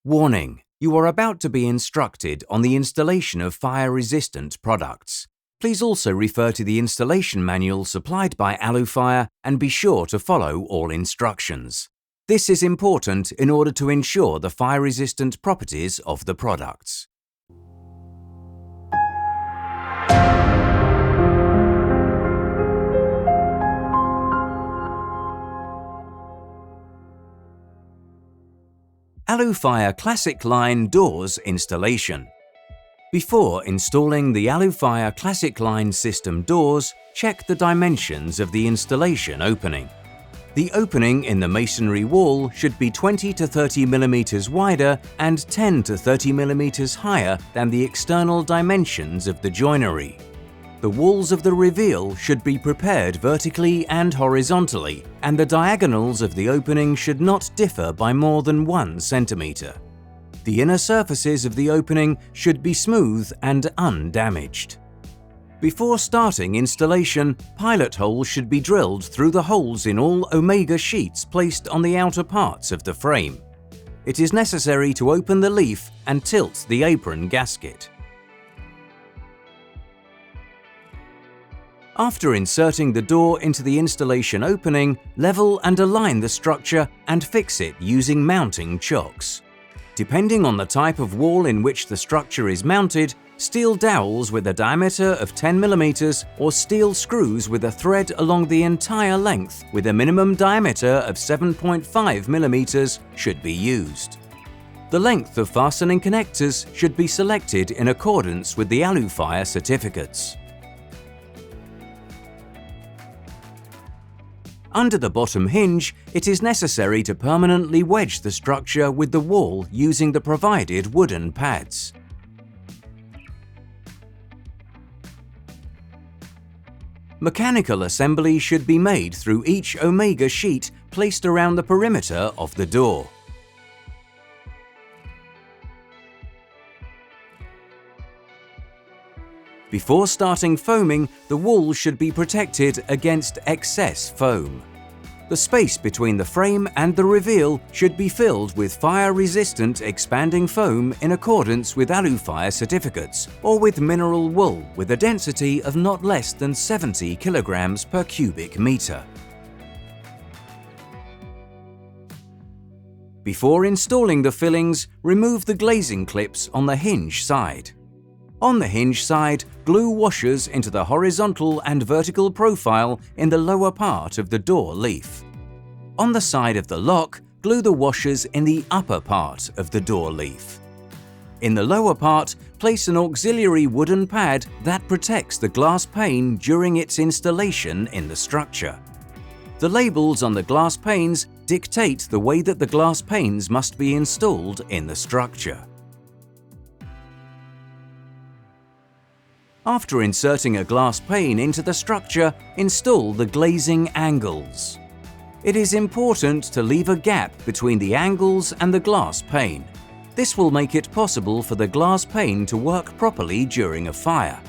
Warning: you are about to be instructed on the installation of fire-resistant products. Please also refer to the installation manual supplied by Alufire and be sure to follow all instructions. This is important in order to ensure the fire-resistant properties of the products. Alufire Classic Line Doors Installation. Before installing the Alufire Classic Line system doors, check the dimensions of the installation opening. The opening in the masonry wall should be 20 to 30 mm wider and 10 to 30 mm higher than the external dimensions of the joinery. The walls of the reveal should be prepared vertically and horizontally, and the diagonals of the opening should not differ by more than 1 cm. The inner surfaces of the opening should be smooth and undamaged. Before starting installation, pilot holes should be drilled through the holes in all omega sheets placed on the outer parts of the frame. It is necessary to open the leaf and tilt the apron gasket. After inserting the door into the installation opening, level and align the structure and fix it using mounting chocks. Depending on the type of wall in which the structure is mounted, steel dowels with a diameter of 10 mm or steel screws with a thread along the entire length with a minimum diameter of 7.5 mm should be used. The length of fastening connectors should be selected in accordance with the Alufire certificates. Under the bottom hinge, it is necessary to permanently wedge the structure with the wall using the provided wooden pads. Mechanical assembly should be made through each omega sheet placed around the perimeter of the door. Before starting foaming, the wall should be protected against excess foam. The space between the frame and the reveal should be filled with fire-resistant expanding foam in accordance with Alufire certificates, or with mineral wool with a density of not less than 70 kg per cubic meter. Before installing the fillings, remove the glazing clips on the hinge side. On the hinge side, glue washers into the horizontal and vertical profile in the lower part of the door leaf. On the side of the lock, glue the washers in the upper part of the door leaf. In the lower part, place an auxiliary wooden pad that protects the glass pane during its installation in the structure. The labels on the glass panes dictate the way that the glass panes must be installed in the structure. After inserting a glass pane into the structure, install the glazing angles. It is important to leave a gap between the angles and the glass pane. This will make it possible for the glass pane to work properly during a fire.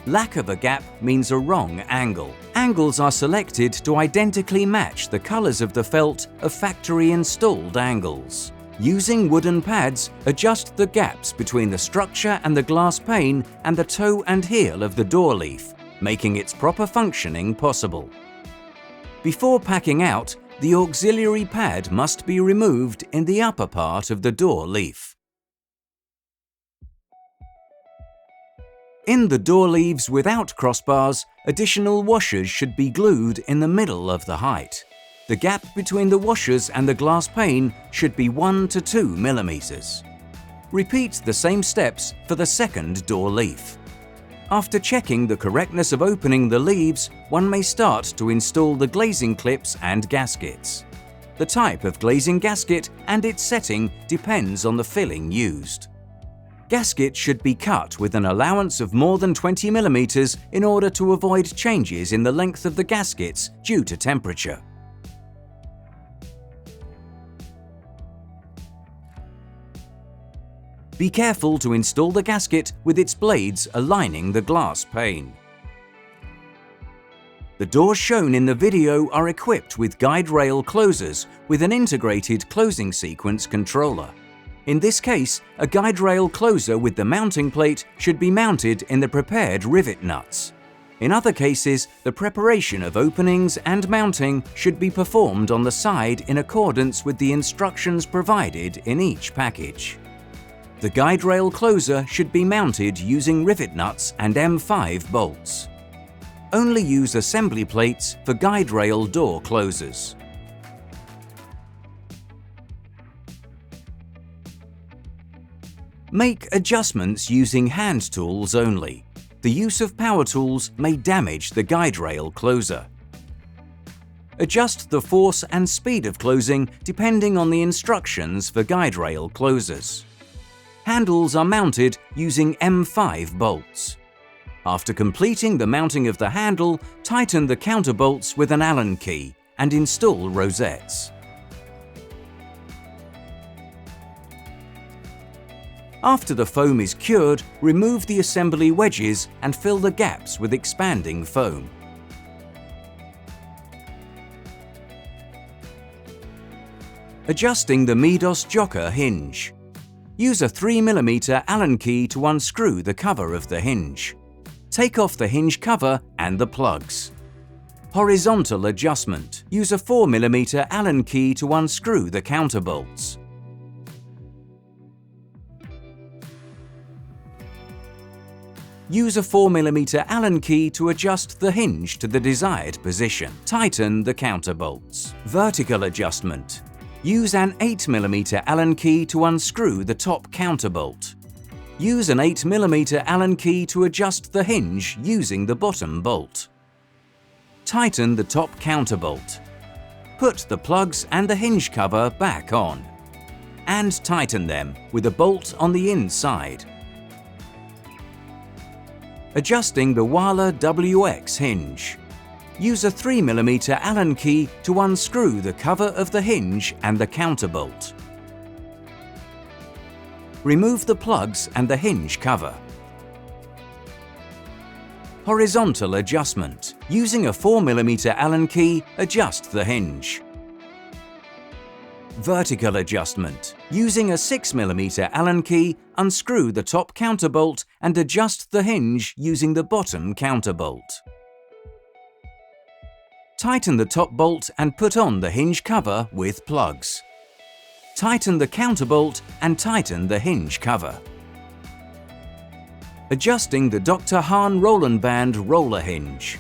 Lack of a gap means a wrong angle. Angles are selected to identically match the colors of the felt of factory-installed angles. Using wooden pads, adjust the gaps between the structure and the glass pane and the toe and heel of the door leaf, making its proper functioning possible. Before packing out, the auxiliary pad must be removed in the upper part of the door leaf. In the door leaves without crossbars, additional washers should be glued in the middle of the height. The gap between the washers and the glass pane should be 1 to 2 mm. Repeat the same steps for the second door leaf. After checking the correctness of opening the leaves, one may start to install the glazing clips and gaskets. The type of glazing gasket and its setting depends on the filling used. Gaskets should be cut with an allowance of more than 20 mm in order to avoid changes in the length of the gaskets due to temperature. Be careful to install the gasket with its blades aligning the glass pane. The doors shown in the video are equipped with guide rail closers with an integrated closing sequence controller. In this case, a guide rail closer with the mounting plate should be mounted in the prepared rivet nuts. In other cases, the preparation of openings and mounting should be performed on the side in accordance with the instructions provided in each package. The guide rail closer should be mounted using rivet nuts and M5 bolts. Only use assembly plates for guide rail door closers. Make adjustments using hand tools only. The use of power tools may damage the guide rail closer. Adjust the force and speed of closing depending on the instructions for guide rail closers. Handles are mounted using M5 bolts. After completing the mounting of the handle, tighten the counterbolts with an Allen key and install rosettes. After the foam is cured, remove the assembly wedges and fill the gaps with expanding foam. Adjusting the Midos Jocker hinge. Use a 3mm Allen key to unscrew the cover of the hinge. Take off the hinge cover and the plugs. Horizontal adjustment. Use a 4mm Allen key to unscrew the counterbolts. Use a 4mm Allen key to adjust the hinge to the desired position. Tighten the counterbolts. Vertical adjustment. Use an 8mm Allen key to unscrew the top counterbolt. Use an 8mm Allen key to adjust the hinge using the bottom bolt. Tighten the top counterbolt. Put the plugs and the hinge cover back on. And tighten them with a bolt on the inside. Adjusting the Wala WX hinge. Use a 3mm Allen key to unscrew the cover of the hinge and the counterbolt. Remove the plugs and the hinge cover. Horizontal adjustment. Using a 4mm Allen key, adjust the hinge. Vertical adjustment. Using a 6mm Allen key, unscrew the top counterbolt and adjust the hinge using the bottom counterbolt. Tighten the top bolt and put on the hinge cover with plugs. Tighten the counterbolt and tighten the hinge cover. Adjusting the Dr. Hahn Roland Band roller hinge.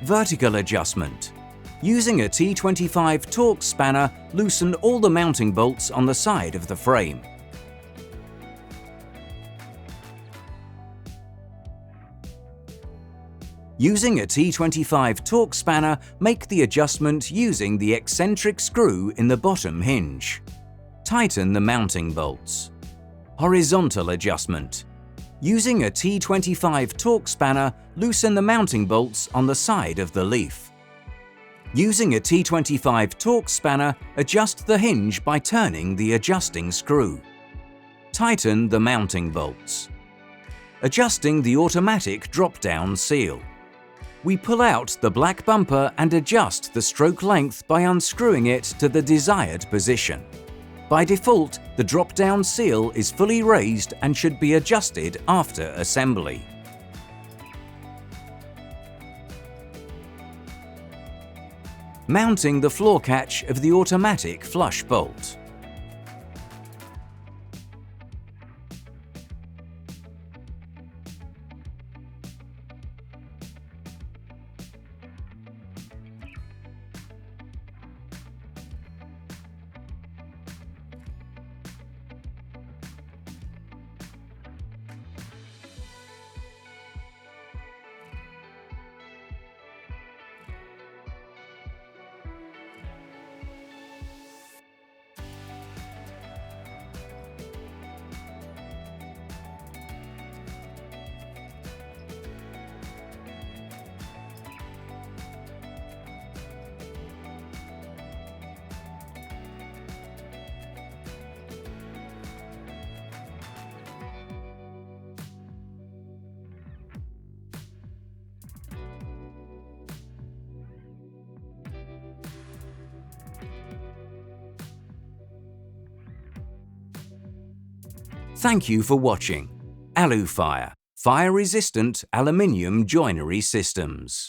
Vertical adjustment. Using a T25 Torx spanner, loosen all the mounting bolts on the side of the frame. Using a T25 Torx spanner, make the adjustment using the eccentric screw in the bottom hinge. Tighten the mounting bolts. Horizontal adjustment. Using a T25 Torx spanner, loosen the mounting bolts on the side of the leaf. Using a T25 Torx spanner, adjust the hinge by turning the adjusting screw. Tighten the mounting bolts. Adjusting the automatic drop-down seal. We pull out the black bumper and adjust the stroke length by unscrewing it to the desired position. By default, the drop-down seal is fully raised and should be adjusted after assembly. Mounting the floor catch of the automatic flush bolt. Thank you for watching. Alufire, fire-resistant aluminium joinery systems.